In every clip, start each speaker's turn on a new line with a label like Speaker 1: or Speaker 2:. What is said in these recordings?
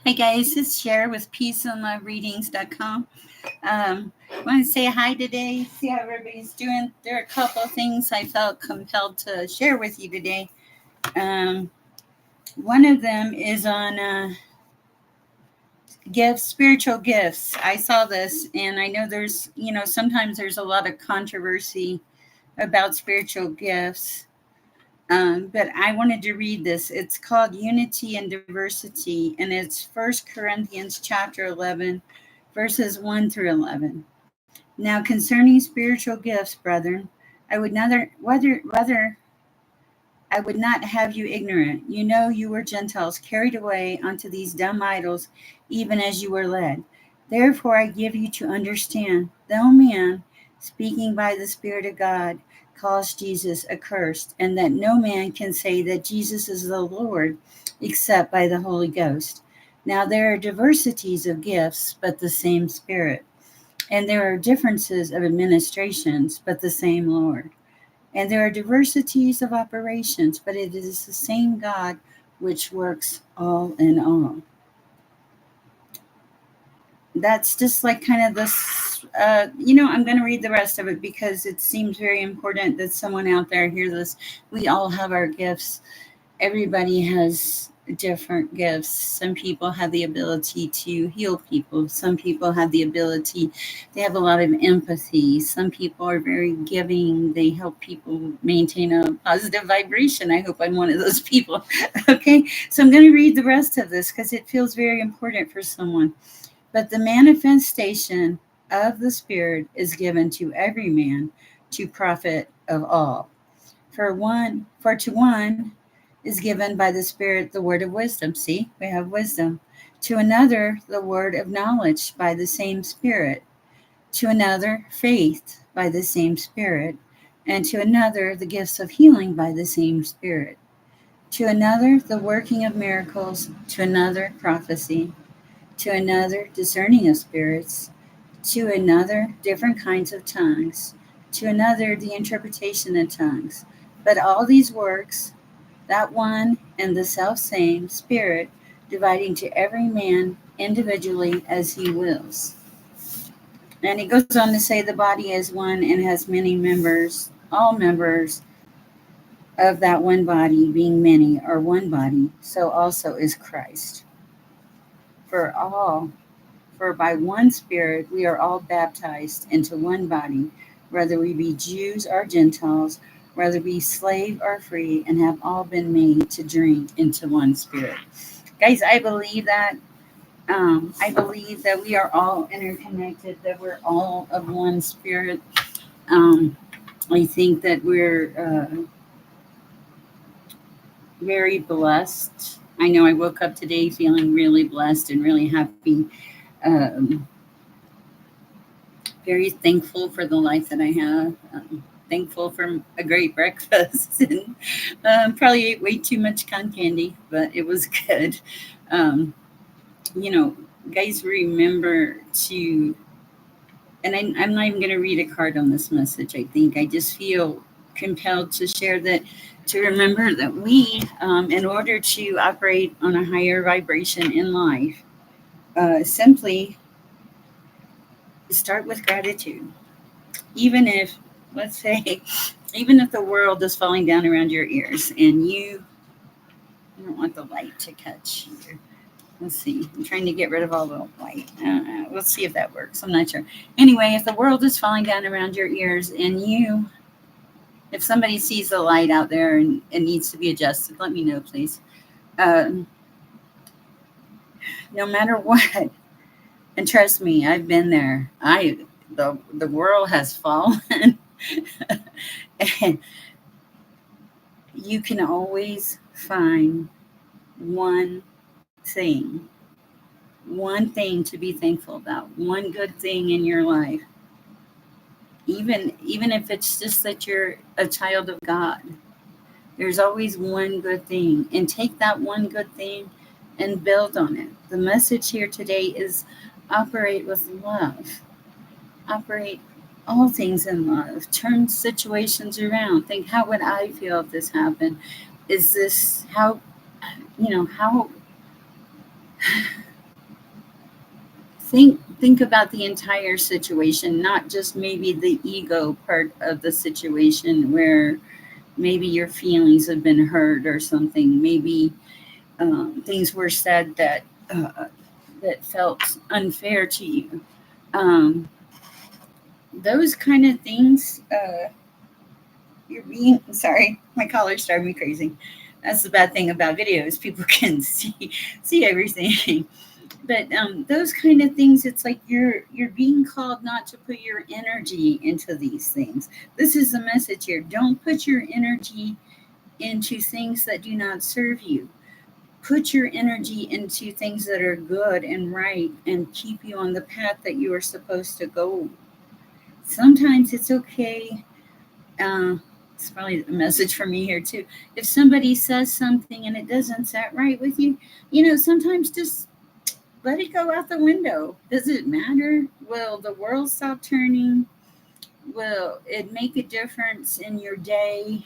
Speaker 1: Hey guys, it's Cher with peaceandlovereadings.com. I want to say hi today, see how everybody's doing. There are a couple of things I felt compelled to share with you today. Um, One of them is on gifts, spiritual gifts. I saw this and I know sometimes there's a lot of controversy about spiritual gifts. But I wanted to read this. It's called Unity and Diversity, and it's First Corinthians chapter 11, verses 1 through 11. Now, concerning spiritual gifts, brethren, I would neither, whether, rather, I would not have you ignorant. You know you were Gentiles carried away unto these dumb idols, even as you were led. Therefore I give you to understand, though man, speaking by the Spirit of God, calls Jesus accursed, and that no man can say that Jesus is the Lord except by the Holy Ghost. Now there are diversities of gifts, but the same Spirit. And there are differences of administrations, but the same Lord. And there are diversities of operations, but it is the same God which works all in all. That's just like kind of this, I'm going to read the rest of it because it seems very important that someone out there hear this. We all have our gifts. Everybody has different gifts. Some people have the ability to heal people. Some people have the ability, they have a lot of empathy. Some people are very giving. They help people maintain a positive vibration. I hope I'm one of those people. Okay, so I'm going to read the rest of this because it feels very important for someone. But the manifestation of the Spirit is given to every man to profit of all. For to one is given by the Spirit the word of wisdom. See, we have wisdom. To another, the word of knowledge by the same Spirit. To another, faith by the same Spirit. And to another, the gifts of healing by the same Spirit. To another, the working of miracles. To another, prophecy. To another, discerning of spirits. To another, different kinds of tongues. To another, the interpretation of tongues. But all these works, that one and the self-same Spirit, dividing to every man individually as he wills. And he goes on to say the body is one and has many members. All members of that one body, being many, are one body, so also is Christ. For all, for by one Spirit we are all baptized into one body, whether we be Jews or Gentiles, whether we slave or free, and have all been made to drink into one Spirit. Guys, I believe that. I believe that we are all interconnected, that we're all of one Spirit. Um, I think that we're very blessed. I know I woke up today feeling really blessed and really happy. Um, Very thankful for the life that I have. Thankful for a great breakfast. And probably ate way too much cotton candy, but it was good. Um, you know, Guys, remember to, and I'm not even going to read a card on this message, I think. I just feel compelled to share that, to remember that we, in order to operate on a higher vibration in life, simply start with gratitude. Even if, let's say, even if the world is falling down around your ears and you don't want the light to catch here. Let's see. I'm trying to get rid of all the light. Let's see if that works. I'm not sure. Anyway, if the world is falling down around your ears and if somebody sees the light out there and it needs to be adjusted, let me know, please. Um, no matter what, and trust me, I've been there. The world has fallen, and you can always find one thing, one thing to be thankful about, one good thing in your life. Even if it's just that you're a child of God, there's always one good thing, and take that one good thing and build on it. The message here today is operate with love. Operate all things in love. Turn situations around. Think, how would I feel if this happened? Is this how, how think about the entire situation, not just maybe the ego part of the situation where maybe your feelings have been hurt or something. Maybe things were said that felt unfair to you. Um, those kind of things. You're being sorry. My collar's driving me crazy. That's the bad thing about videos. People can see everything. But those kind of things, it's like you're being called not to put your energy into these things. This is the message here. Don't put your energy into things that do not serve you. Put your energy into things that are good and right and keep you on the path that you are supposed to go. Sometimes it's okay. Uh, it's probably a message for me here too. If somebody says something and it doesn't sit right with you, sometimes just let it go out the window. Does it matter? Will the world stop turning? Will it make a difference in your day?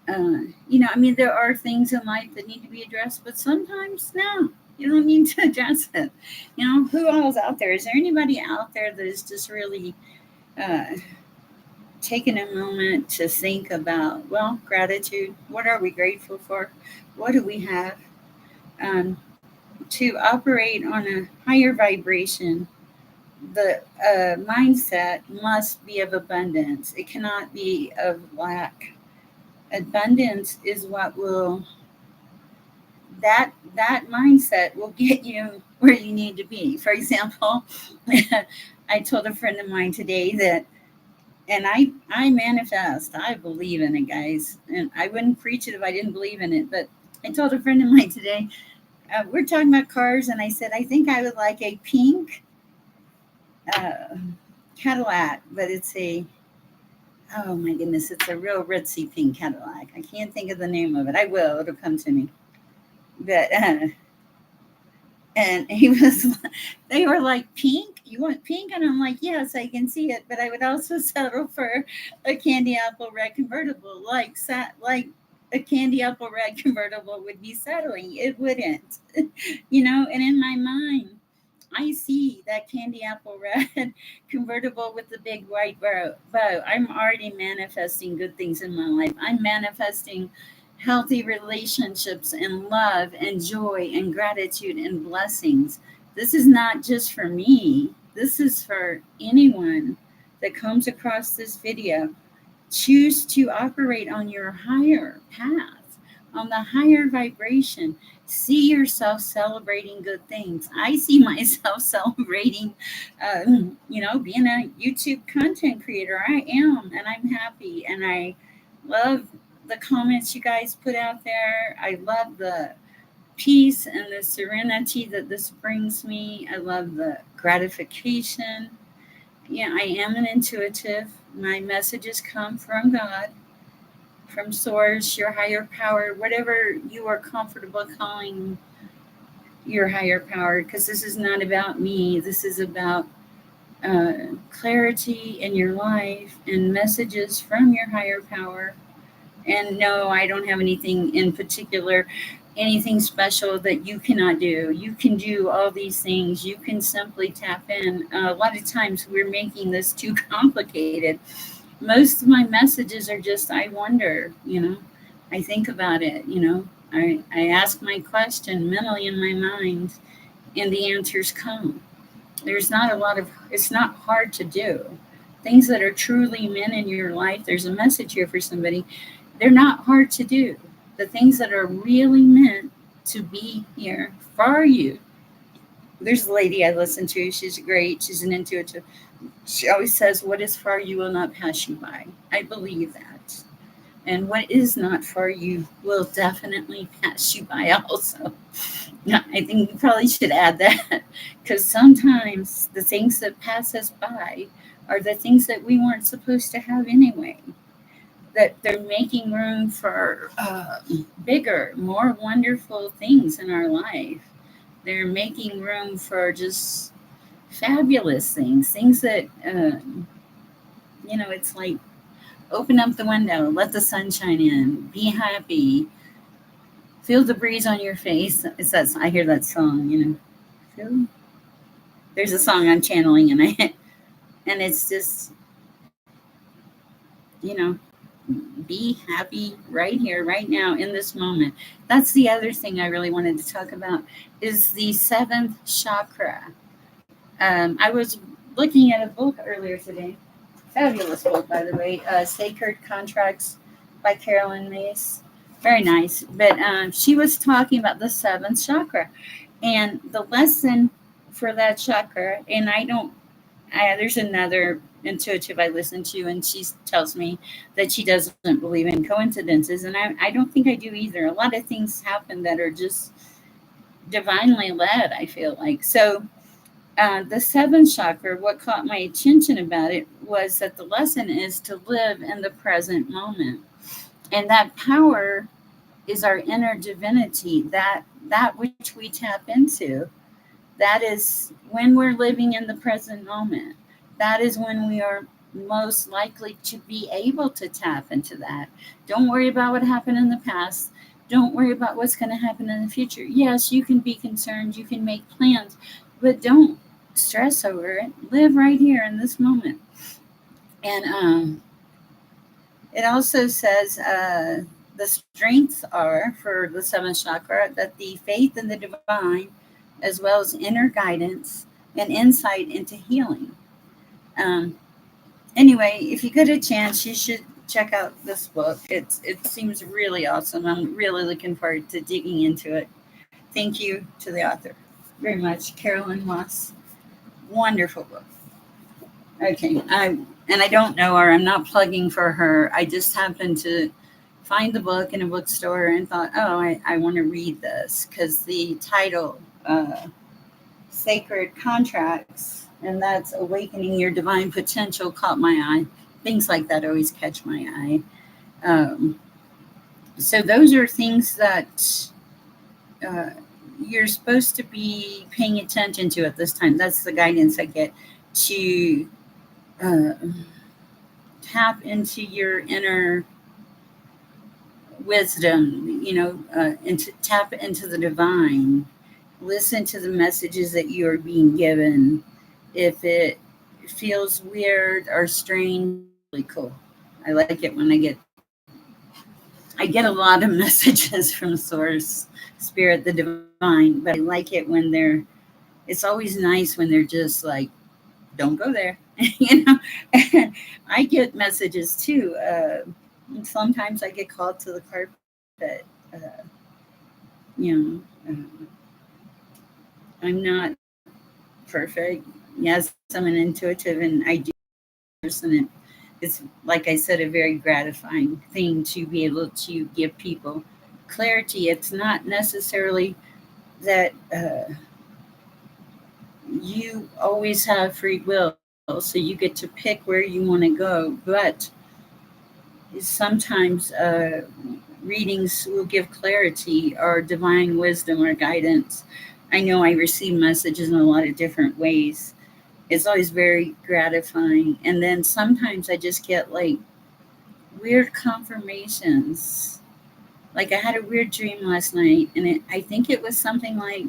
Speaker 1: There are things in life that need to be addressed, but sometimes no, you don't need to address it. Who all's out there? Is there anybody out there that is just really uh, taking a moment to think about, well, gratitude? What are we grateful for? What do we have? Um, to operate on a higher vibration, the mindset must be of abundance. It cannot be of lack. Abundance is what will that mindset will get you where you need to be. For example, I told a friend of mine today that, and I manifest. I believe in it, guys, and I wouldn't preach it if I didn't believe in it. But I told a friend of mine today, we're talking about cars, and I said I think I would like a pink uh, Cadillac, but it's a oh my goodness, it's a real ritzy pink Cadillac. I can't think of the name of it. I will. It'll come to me. But and he was, they were like, pink? You want pink? And I'm like, yes, I can see it, but I would also settle for a candy apple red convertible, like a candy apple red convertible would be settling. It wouldn't, And in my mind, I see that candy apple red convertible with the big white bow. I'm already manifesting good things in my life. I'm manifesting healthy relationships and love and joy and gratitude and blessings. This is not just for me, this is for anyone that comes across this video. Choose to operate on your higher path, on the higher vibration. See yourself celebrating good things. I see myself celebrating, being a YouTube content creator. I am, and I'm happy, and I love the comments you guys put out there. I love the peace and the serenity that this brings me. I love the gratification. Yeah, I am an intuitive. My messages come from God, from Source, your higher power, whatever you are comfortable calling your higher power, because this is not about me. This is about clarity in your life and messages from your higher power. And no, I don't have anything in particular, anything special that you cannot do. You can do all these things. You can simply tap in. A lot of times we're making this too complicated. Most of my messages are just, I wonder, I think about it, I ask my question mentally in my mind, and the answers come. There's not a lot of, it's not hard to do. Things that are truly meant in your life, there's a message here for somebody. They're not hard to do. The things that are really meant to be here for you. There's a lady I listen to. She's great. She's an intuitive. She always says, what is for you will not pass you by. I believe that. And what is not for you will definitely pass you by also. I think you probably should add that, because sometimes the things that pass us by are the things that we weren't supposed to have anyway. That they're making room for bigger, more wonderful things in our life. They're making room for just fabulous things that, it's like, open up the window, let the sunshine in, be happy, feel the breeze on your face. I hear that song, feel There's a song I'm channeling, and and it's just, you know, be happy right here, right now, in this moment. That's the other thing I really wanted to talk about is the seventh chakra. I was looking at a book earlier today, fabulous book, by the way, Sacred Contracts by Carolyn Mace. Very nice. But she was talking about the seventh chakra and the lesson for that chakra. And there's another intuitive I listen to, and she tells me that she doesn't believe in coincidences. And I don't think I do either. A lot of things happen that are just divinely led, I feel like. So, the seventh chakra, what caught my attention about it was that the lesson is to live in the present moment. And that power is our inner divinity, that which we tap into. That is when we're living in the present moment. That is when we are most likely to be able to tap into that. Don't worry about what happened in the past. Don't worry about what's going to happen in the future. Yes, you can be concerned, you can make plans, but don't stress over it. Live right here in this moment. And it also says the strengths are for the seventh chakra that the faith in the divine, as well as inner guidance and insight into healing. Um, anyway, if you get a chance, you should check out this book. It seems really awesome. I'm really looking forward to digging into it. Thank you to the author very much, Carolyn Moss. Wonderful book. Okay, I don't know her. I'm not plugging for her. I just happened to find the book in a bookstore and thought, oh, I want to read this because the title, Sacred Contracts, and that's Awakening Your Divine Potential, caught my eye. Things like that always catch my eye. Um, so those are things that uh, you're supposed to be paying attention to at this time. That's the guidance I get to uh, tap into your inner wisdom, and to tap into the divine. Listen to the messages that you are being given. If it feels weird or strange, really cool. I like it when I get a lot of messages from Source, Spirit, the divine, but I like it when it's always nice when they're just like, don't go there. I get messages too. Sometimes I get called to the carpet. You know, I'm not perfect. Yes, I'm an intuitive, and I do person. And it's like I said, a very gratifying thing to be able to give people clarity. It's not necessarily that you always have free will, so you get to pick where you want to go, but sometimes readings will give clarity or divine wisdom or guidance. I know I receive messages in a lot of different ways. It's always very gratifying. And then sometimes I just get like weird confirmations. Like I had a weird dream last night, and I think it was something like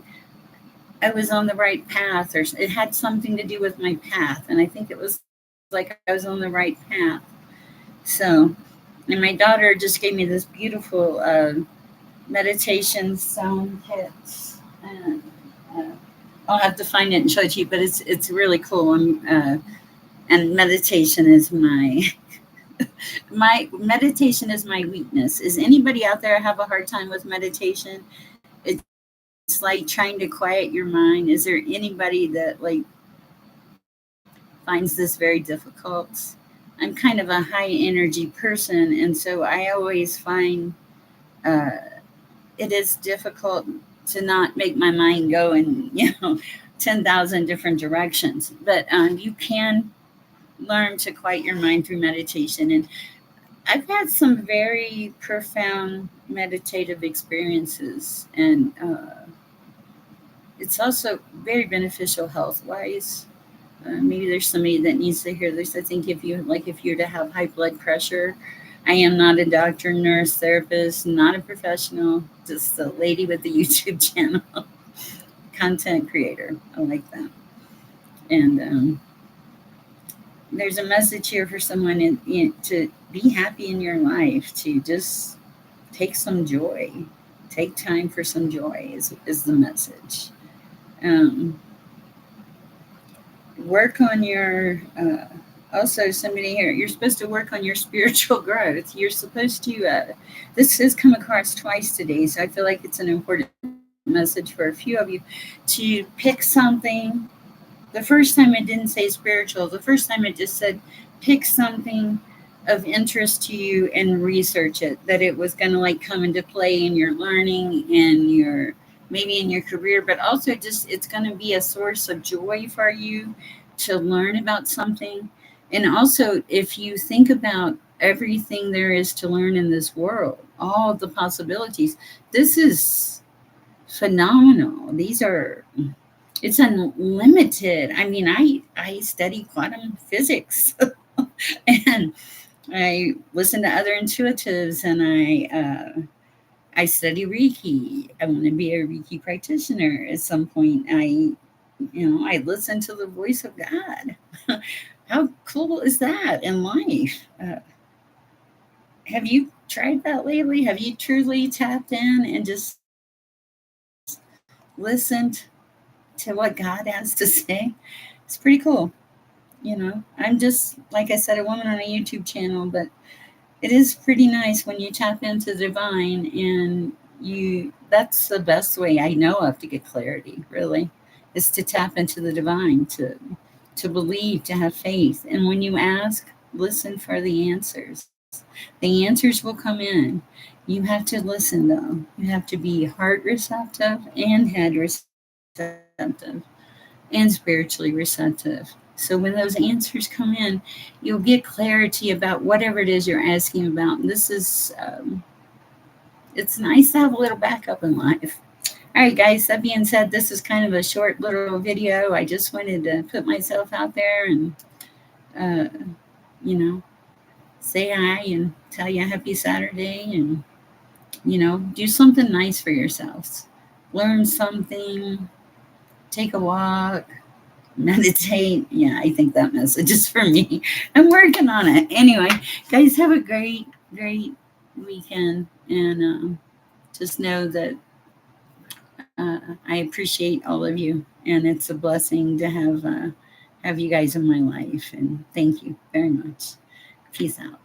Speaker 1: I was on the right path, or it had something to do with my path. And I think it was like I was on the right path. So, and my daughter just gave me this beautiful meditation sound kit. And I'll have to find it and show it to you, but it's really cool. And meditation is my meditation is my weakness. Is anybody out there have a hard time with meditation? It's like trying to quiet your mind. Is there anybody that like finds this very difficult? I'm kind of a high energy person, and so I always find uh, it is difficult to not make my mind go in 10,000 different directions. But you can learn to quiet your mind through meditation. And I've had some very profound meditative experiences, and it's also very beneficial health wise. Maybe there's somebody that needs to hear this. I think if you're to have high blood pressure, I am not a doctor, nurse, therapist, not a professional, just a lady with a YouTube channel, content creator. I like that. And there's a message here for someone to be happy in your life, to just take some joy, take time for some joy is the message. Um, Work on your also somebody here, you're supposed to work on your spiritual growth. You're supposed to this has come across twice today, so I feel like it's an important message for a few of you to pick something. The first time it didn't say spiritual, the first time it just said pick something of interest to you and research it, that it was going to like come into play in your learning and your maybe in your career, but also just it's going to be a source of joy for you to learn about something. And also, if you think about everything there is to learn in this world, all the possibilities, this is phenomenal. These are it's unlimited. I mean, I study quantum physics and I listen to other intuitives, and I study Reiki. I want to be a Reiki practitioner at some point. I listen to the voice of God. How cool is that in life? Have you tried that lately? Have you truly tapped in and just listened to what God has to say? It's pretty cool. I'm just, like I said, a woman on a YouTube channel, but it is pretty nice when you tap into the divine, and that's the best way I know of to get clarity, really, is to tap into the divine, to believe, to have faith. And when you ask, listen for the answers. The answers will come in. You have to listen, though. You have to be heart receptive and head receptive and spiritually receptive. So when those answers come in, you'll get clarity about whatever it is you're asking about. And this is, it's nice to have a little backup in life. All right, guys, that being said, this is kind of a short little video. I just wanted to put myself out there and, uh, you know, say hi and tell you a happy Saturday and, do something nice for yourselves. Learn something, take a walk, meditate. Yeah, I think that message is for me. I'm working on it. Anyway, guys, have a great, great weekend. And just know that I appreciate all of you. And it's a blessing to have you guys in my life. And thank you very much. Peace out.